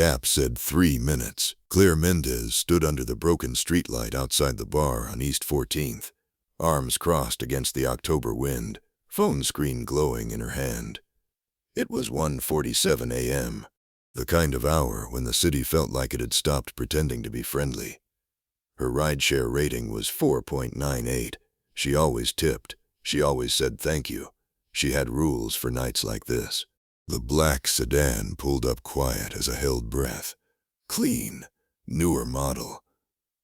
App said 3 minutes. Claire Mendez stood under the broken streetlight outside the bar on East 14th, arms crossed against the October wind, phone screen glowing in her hand. It was 1:47 a.m., the kind of hour when the city felt like it had stopped pretending to be friendly. Her rideshare rating was 4.98. She always tipped. She always said thank you. She had rules for nights like this. The black sedan pulled up quiet as I held breath. Clean, newer model.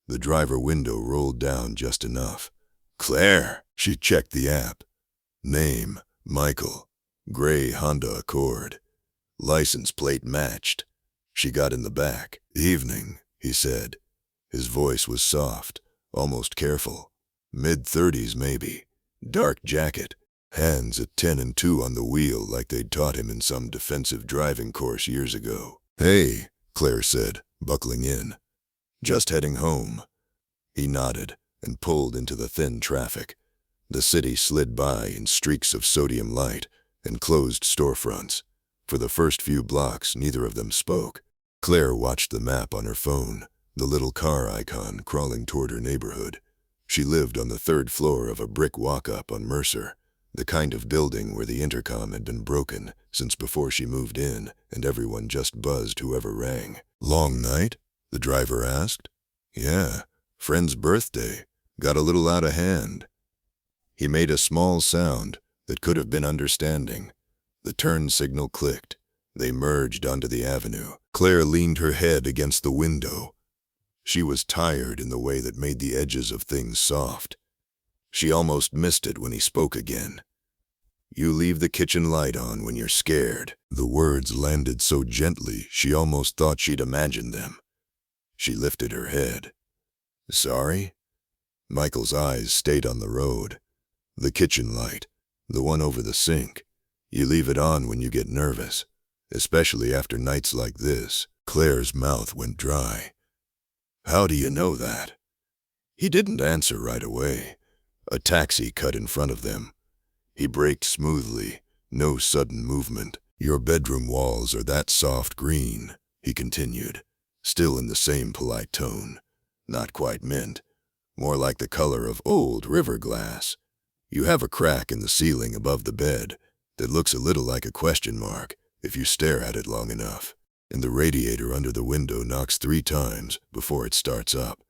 The driver window rolled down just enough. Claire, she checked the app. Name, Michael. Gray Honda Accord. License plate matched. She got in the back. Evening, he said. His voice was soft, almost careful. Mid-30s maybe. Dark jacket. Hands at 10 and 2 on the wheel like they'd taught him in some defensive driving course years ago. Hey, Claire said, buckling in. Just heading home. He nodded and pulled into the thin traffic. The city slid by in streaks of sodium light and closed storefronts. For the first few blocks, neither of them spoke. Claire watched the map on her phone, the little car icon crawling toward her neighborhood. She lived on the 3rd floor of a brick walk-up on Mercer, the kind of building where the intercom had been broken since before she moved in, and everyone just buzzed whoever rang. Long night? The driver asked. Yeah, friend's birthday. Got a little out of hand. He made a small sound that could have been understanding. The turn signal clicked. They merged onto the avenue. Claire leaned her head against the window. She was tired in the way that made the edges of things soft. She almost missed it when he spoke again. You leave the kitchen light on when you're scared. The words landed so gently she almost thought she'd imagined them. She lifted her head. Sorry? Michael's eyes stayed on the road. The kitchen light, the one over the sink. You leave it on when you get nervous, especially after nights like this. Claire's mouth went dry. How do you know that? He didn't answer right away. A taxi cut in front of them. He braked smoothly, no sudden movement. Your bedroom walls are that soft green, he continued, still in the same polite tone. Not quite mint, more like the color of old river glass. You have a crack in the ceiling above the bed that looks a little like a question mark if you stare at it long enough. And the radiator under the window knocks 3 times before it starts up.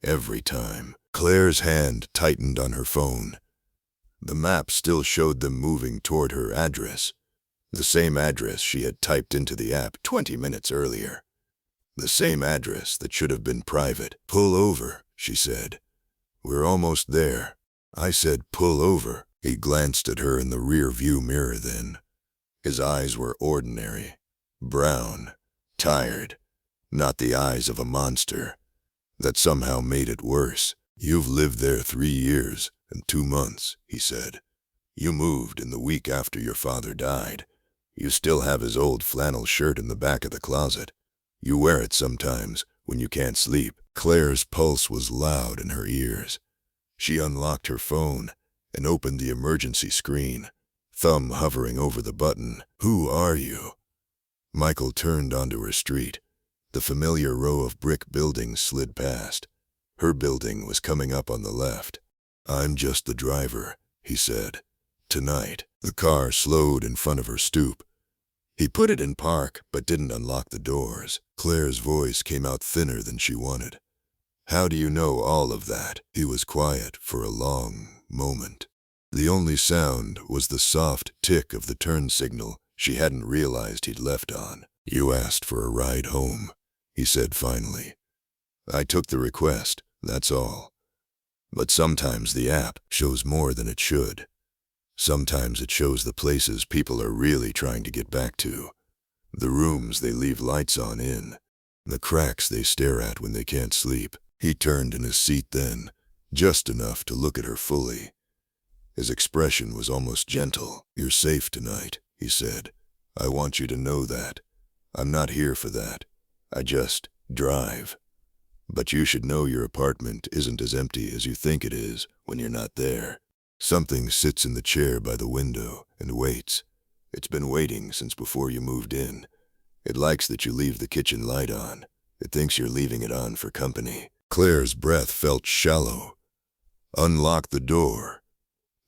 Every time. Claire's hand tightened on her phone. The map still showed them moving toward her address. The same address she had typed into the app 20 minutes earlier. The same address that should have been private. Pull over, she said. We're almost there. I said pull over. He glanced at her in the rear view mirror then. His eyes were ordinary. Brown. Tired. Not the eyes of a monster. That somehow made it worse. You've lived there 3 years and 2 months, he said. You moved in the week after your father died. You still have his old flannel shirt in the back of the closet. You wear it sometimes when you can't sleep. Claire's pulse was loud in her ears. She unlocked her phone and opened the emergency screen, thumb hovering over the button. Who are you? Michael turned onto her street. The familiar row of brick buildings slid past. Her building was coming up on the left. I'm just the driver, he said. Tonight. The car slowed in front of her stoop. He put it in park, but didn't unlock the doors. Claire's voice came out thinner than she wanted. How do you know all of that? He was quiet for a long moment. The only sound was the soft tick of the turn signal she hadn't realized he'd left on. You asked for a ride home, he said finally. I took the request, that's all. But sometimes the app shows more than it should. Sometimes it shows the places people are really trying to get back to. The rooms they leave lights on in. The cracks they stare at when they can't sleep. He turned in his seat then, just enough to look at her fully. His expression was almost gentle. You're safe tonight, he said. I want you to know that. I'm not here for that. I just drive. But you should know your apartment isn't as empty as you think it is when you're not there. Something sits in the chair by the window and waits. It's been waiting since before you moved in. It likes that you leave the kitchen light on. It thinks you're leaving it on for company. Claire's breath felt shallow. Unlock the door.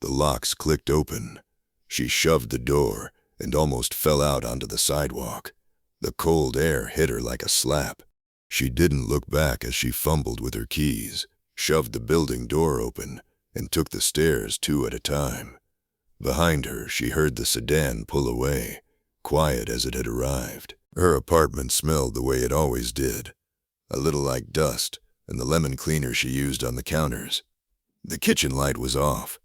The locks clicked open. She shoved the door and almost fell out onto the sidewalk. The cold air hit her like a slap. She didn't look back as she fumbled with her keys, shoved the building door open, and took the stairs 2 at a time. Behind her, she heard the sedan pull away, quiet as it had arrived. Her apartment smelled the way it always did, a little like dust and the lemon cleaner she used on the counters. The kitchen light was off.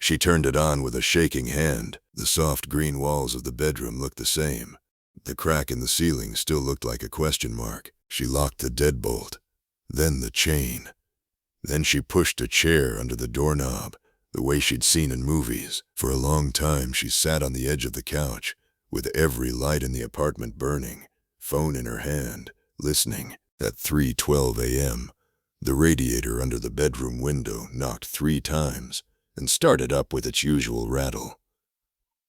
She turned it on with a shaking hand. The soft green walls of the bedroom looked the same. The crack in the ceiling still looked like a question mark. She locked the deadbolt, then the chain. Then she pushed a chair under the doorknob, the way she'd seen in movies. For a long time she sat on the edge of the couch, with every light in the apartment burning, phone in her hand, listening. At 3:12 a.m., the radiator under the bedroom window knocked 3 times and started up with its usual rattle.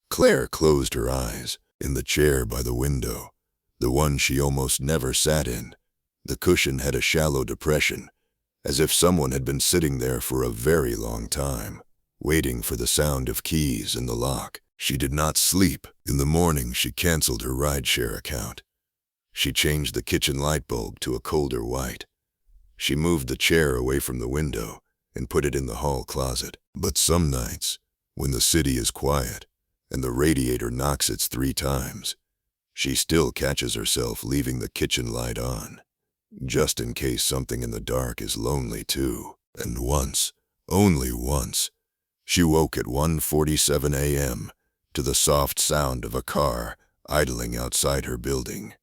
Claire closed her eyes. In the chair by the window, the one she almost never sat in, the cushion had a shallow depression, as if someone had been sitting there for a very long time, waiting for the sound of keys in the lock. She did not sleep. In the morning, she canceled her Rideshare account. She changed the kitchen light bulb to a colder white. She moved the chair away from the window and put it in the hall closet. But some nights, when the city is quiet and the radiator knocks its 3 times, she still catches herself leaving the kitchen light on, just in case something in the dark is lonely too. And once, only once, she woke at 1:47 a.m. to the soft sound of a car idling outside her building.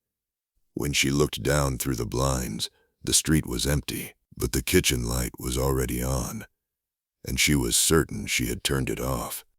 When she looked down through the blinds, the street was empty, but the kitchen light was already on, and she was certain she had turned it off.